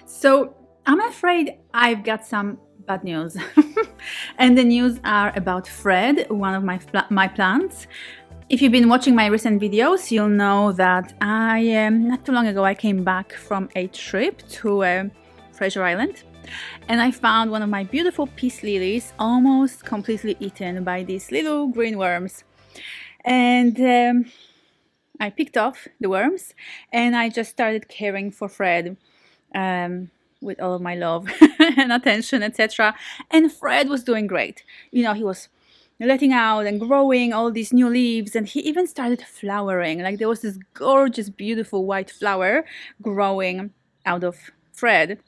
So I'm afraid I've got some bad news. And the news are about Fred, one of my plants. If you've been watching my recent videos, you'll know that not too long ago I came back from a trip to Treasure Island, and I found one of my beautiful peace lilies almost completely eaten by these little green worms. And I picked off the worms and I just started caring for Fred with all of my love and attention, etc. And Fred was doing great. You know, he was letting out and growing all these new leaves, and he even started flowering. Like there was this gorgeous, beautiful white flower growing out of Fred.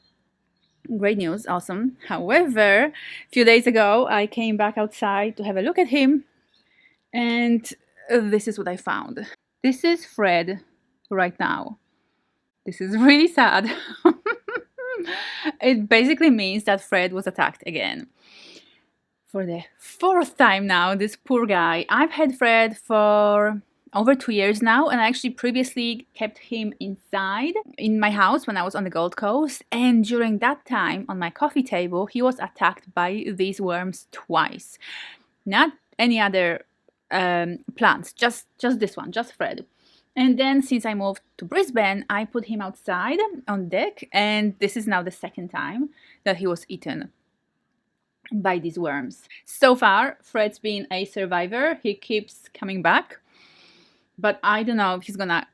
Great news, awesome. However, a few days ago, I came back outside to have a look at him, and this is what I found. This is Fred right now. This is really sad. It basically means that Fred was attacked again. For the fourth time now, this poor guy. I've had Fred for over 2 years now, and I actually previously kept him inside in my house when I was on the Gold Coast, and during that time on my coffee table he was attacked by these worms twice. Not any other plants, just this one, just Fred. And then since I moved to Brisbane, I put him outside on deck, and this is now the second time that he was eaten by these worms. So far, Fred's been a survivor. He keeps coming back, but I don't know if he's gonna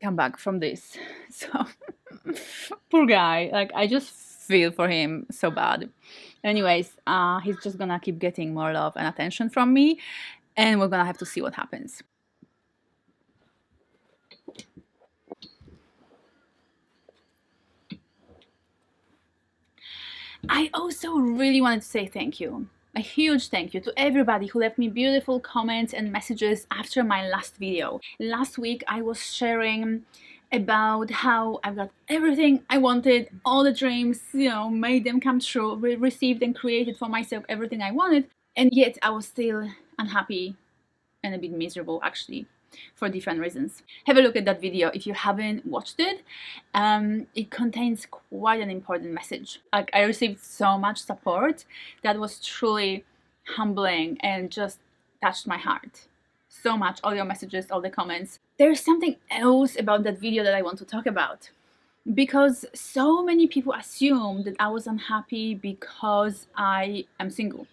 come back from this. So, poor guy. Like, I just feel for him so bad. Anyways, he's just gonna keep getting more love and attention from me, and we're gonna have to see what happens. I also really wanted to say thank you. A huge thank you to everybody who left me beautiful comments and messages after my last video. Last week I was sharing about how I've got everything I wanted, all the dreams, you know, made them come true, received and created for myself everything I wanted, and yet I was still unhappy and a bit miserable actually, for different reasons. Have a look at that video if you haven't watched it. It contains quite an important message. Like, I received so much support that was truly humbling and just touched my heart so much. All your messages, all the comments. There's something else about that video that I want to talk about, because so many people assume that I was unhappy because I am single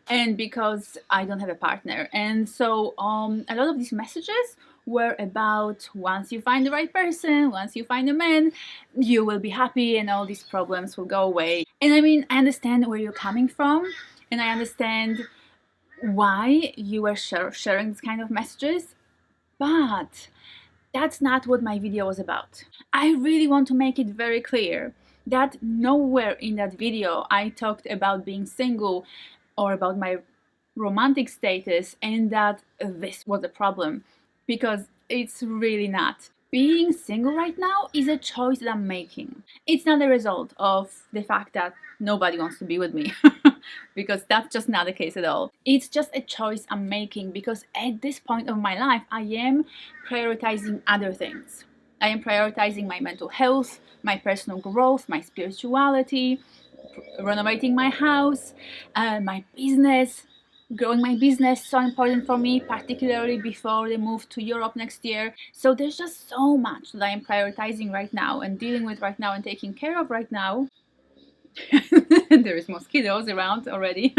and because I don't have a partner. And so a lot of these messages were about, once you find the right person, once you find a man, you will be happy and all these problems will go away. And I mean, I understand where you're coming from, and I understand why you were sharing this kind of messages, but that's not what my video was about. I really want to make it very clear that nowhere in that video I talked about being single or about my romantic status and that this was a problem, because it's really not. Being single right now is a choice that I'm making. It's not a result of the fact that nobody wants to be with me, because that's just not the case at all. It's just a choice I'm making because at this point of my life I am prioritizing other things. I am prioritizing my mental health, my personal growth, my spirituality, renovating my house, my business. Growing my business, so important for me, particularly before the move to Europe next year. So there's just so much that I am prioritizing right now and dealing with right now and taking care of right now. There is mosquitoes around already.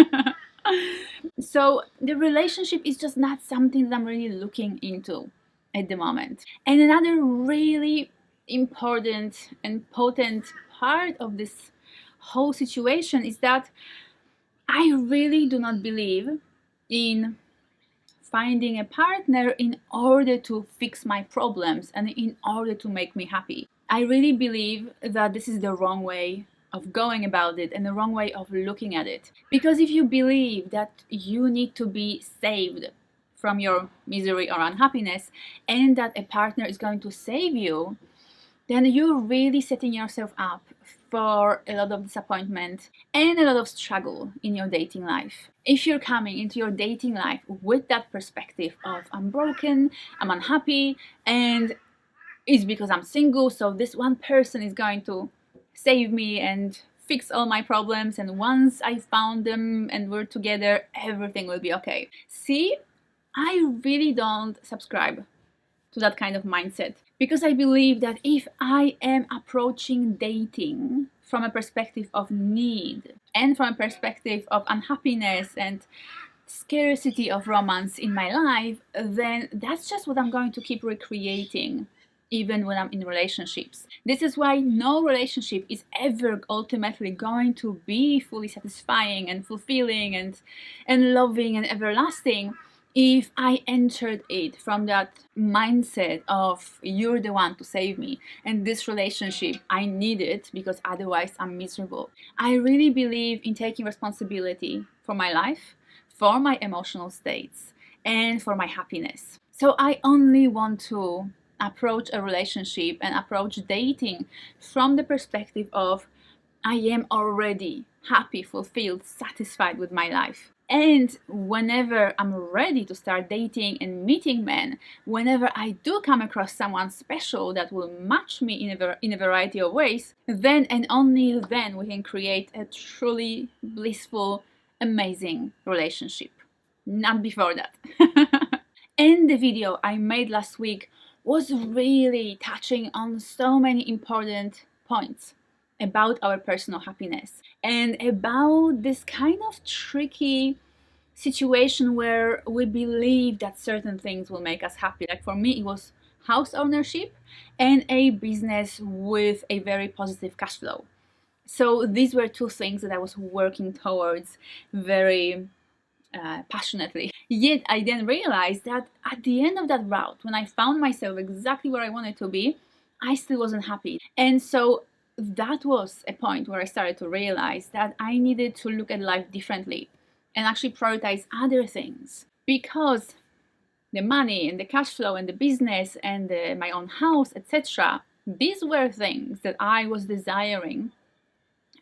So the relationship is just not something that I'm really looking into at the moment. And another really important and potent part of this whole situation is that I really do not believe in finding a partner in order to fix my problems and in order to make me happy. I really believe that this is the wrong way of going about it and the wrong way of looking at it. Because if you believe that you need to be saved from your misery or unhappiness and that a partner is going to save you, then you're really setting yourself up for a lot of disappointment and a lot of struggle in your dating life. If you're coming into your dating life with that perspective of I'm broken, I'm unhappy, and it's because I'm single, so this one person is going to save me and fix all my problems, and once I found them and we're together, everything will be okay. See, I really don't subscribe to that kind of mindset, because I believe that if I am approaching dating from a perspective of need and from a perspective of unhappiness and scarcity of romance in my life, then that's just what I'm going to keep recreating even when I'm in relationships. This is why no relationship is ever ultimately going to be fully satisfying and fulfilling and loving and everlasting if I entered it from that mindset of you're the one to save me, and this relationship I need it because otherwise I'm miserable. I really believe in taking responsibility for my life, for my emotional states, and for my happiness. So I only want to approach a relationship and approach dating from the perspective of I am already happy, fulfilled, satisfied with my life. And whenever I'm ready to start dating and meeting men, whenever I do come across someone special that will match me in a variety of ways, then and only then we can create a truly blissful, amazing relationship. Not before that. And the video I made last week was really touching on so many important points about our personal happiness and about this kind of tricky situation where we believe that certain things will make us happy. Like for me, it was house ownership and a business with a very positive cash flow. So these were two things that I was working towards very passionately. Yet I then realized that at the end of that route, when I found myself exactly where I wanted to be, I still wasn't happy. And so that was a point where I started to realize that I needed to look at life differently and actually prioritize other things, because the money and the cash flow and the business and my own house, etc., these were things that I was desiring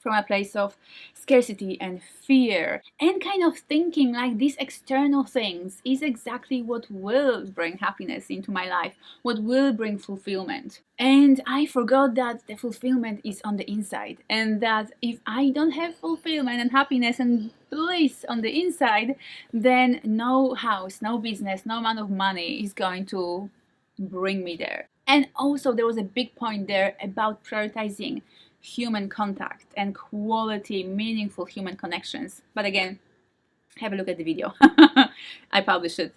from a place of scarcity and fear, and kind of thinking like these external things is exactly what will bring happiness into my life, what will bring fulfillment. And I forgot that the fulfillment is on the inside, and that if I don't have fulfillment and happiness and bliss on the inside, then no house, no business, no amount of money is going to bring me there. And also there was a big point there about prioritizing human contact and quality, meaningful human connections. But again, have a look at the video. I published it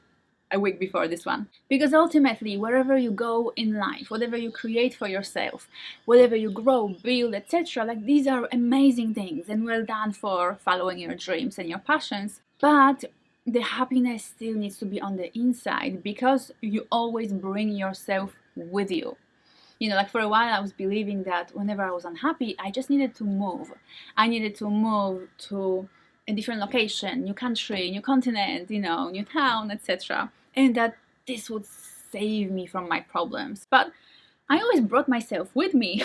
a week before this one. Because ultimately, wherever you go in life, whatever you create for yourself, whatever you grow, build, etc., like these are amazing things and well done for following your dreams and your passions. But the happiness still needs to be on the inside, because you always bring yourself with you. You know, like for a while I was believing that whenever I was unhappy, I just needed to move. I needed to move to a different location, new country, new continent, you know, new town, etc. And that this would save me from my problems. But I always brought myself with me.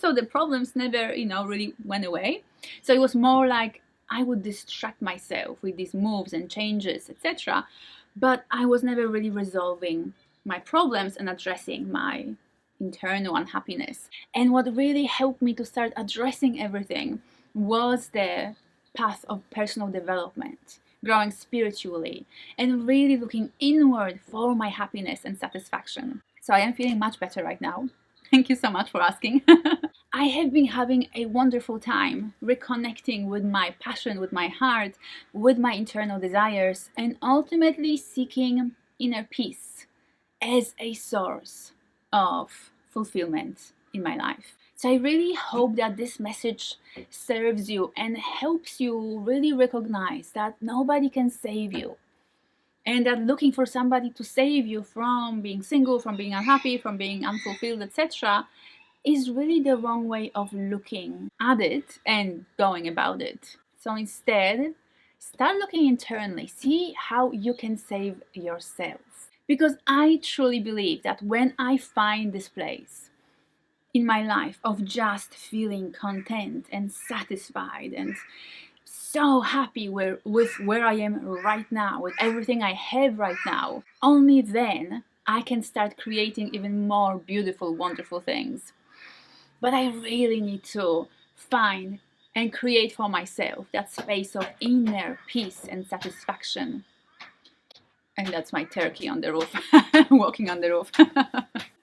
So the problems never, you know, really went away. So it was more like I would distract myself with these moves and changes, etc. But I was never really resolving my problems and addressing my internal unhappiness. And what really helped me to start addressing everything was the path of personal development, growing spiritually, and really looking inward for my happiness and satisfaction. So I am feeling much better right now. Thank you so much for asking. I have been having a wonderful time reconnecting with my passion, with my heart, with my internal desires, and ultimately seeking inner peace as a source of fulfillment in my life. So I really hope that this message serves you and helps you really recognize that nobody can save you, and that looking for somebody to save you from being single, from being unhappy, from being unfulfilled, etc., is really the wrong way of looking at it and going about it. So instead, start looking internally, see how you can save yourself. Because I truly believe that when I find this place in my life of just feeling content and satisfied and so happy with where I am right now, with everything I have right now, only then I can start creating even more beautiful, wonderful things. but I really need to find and create for myself that space of inner peace and satisfaction. And that's my turkey on the roof, walking on the roof.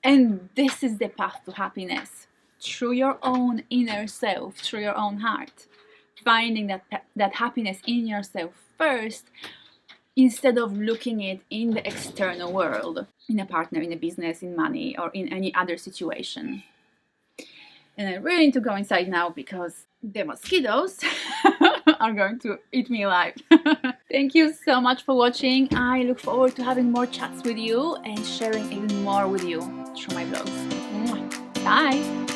And this is the path to happiness, through your own inner self, through your own heart. Finding that happiness in yourself first, instead of looking it in the external world, in a partner, in a business, in money, or in any other situation. And I really need to go inside now because the mosquitoes are going to eat me alive. Thank you so much for watching. I look forward to having more chats with you and sharing even more with you through my blogs. Bye!